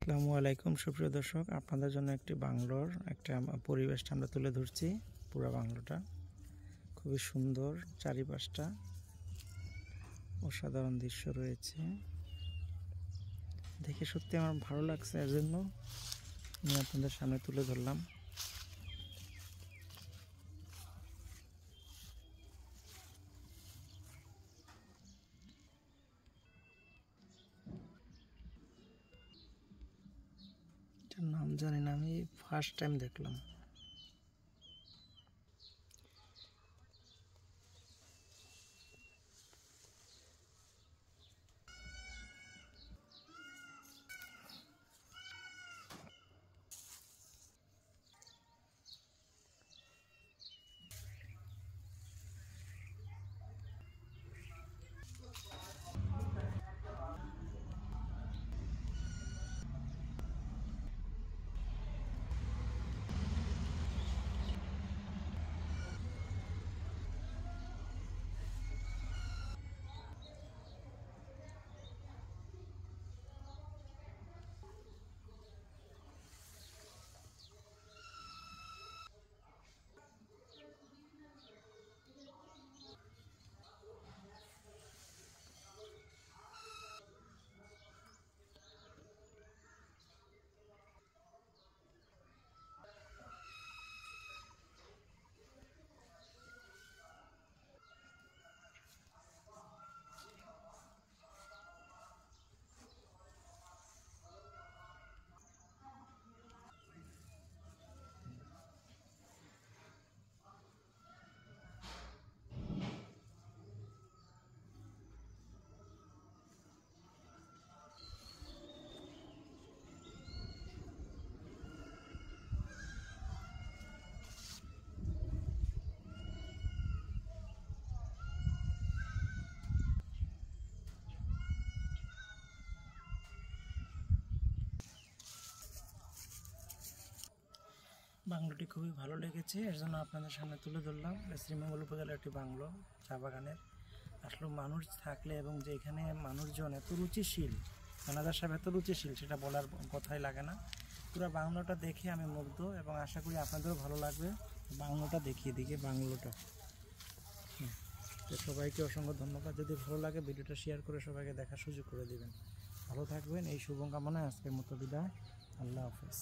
আসসালামু আলাইকুম সুপ্রিয় দর্শক, আপনাদের জন্য একটি বাংলোর একটা পরিবেশটা আমরা তুলে ধরছি। পুরো বাংলোটা খুবই সুন্দর, চারিপাশটা অসাধারণ দৃশ্য রয়েছে, দেখে সত্যি আমার ভালো লাগছে, এর জন্য আমি আপনাদের সামনে তুলে ধরলাম। এটার নাম জানি না, আমি ফার্স্ট টাইম দেখলাম। বাংলোটি খুবই ভালো লেগেছে, এর জন্য আপনাদের সামনে তুলে ধরলাম। শ্রীমঙ্গল উপজেলার একটি বাংলো, চা বাগানের। আসলে মানুষ থাকলে এবং যে এখানে মানুষজন এত রুচিশীল, ম্যানেজার সাহেব এত রুচিশীল, সেটা বলার কথাই লাগে না। পুরো বাংলোটা দেখে আমি মুগ্ধ এবং আশা করি আপনাদেরও ভালো লাগবে। বাংলোটা দেখিয়ে দিকে বাংলোটা। তো সবাইকে অসংখ্য ধন্যবাদ। যদি ভালো লাগে ভিডিওটা শেয়ার করে সবাইকে দেখার সুযোগ করে দেবেন। ভালো থাকবেন, এই শুভকামনায় আজকের মতো বিদায়। আল্লাহ হাফেজ।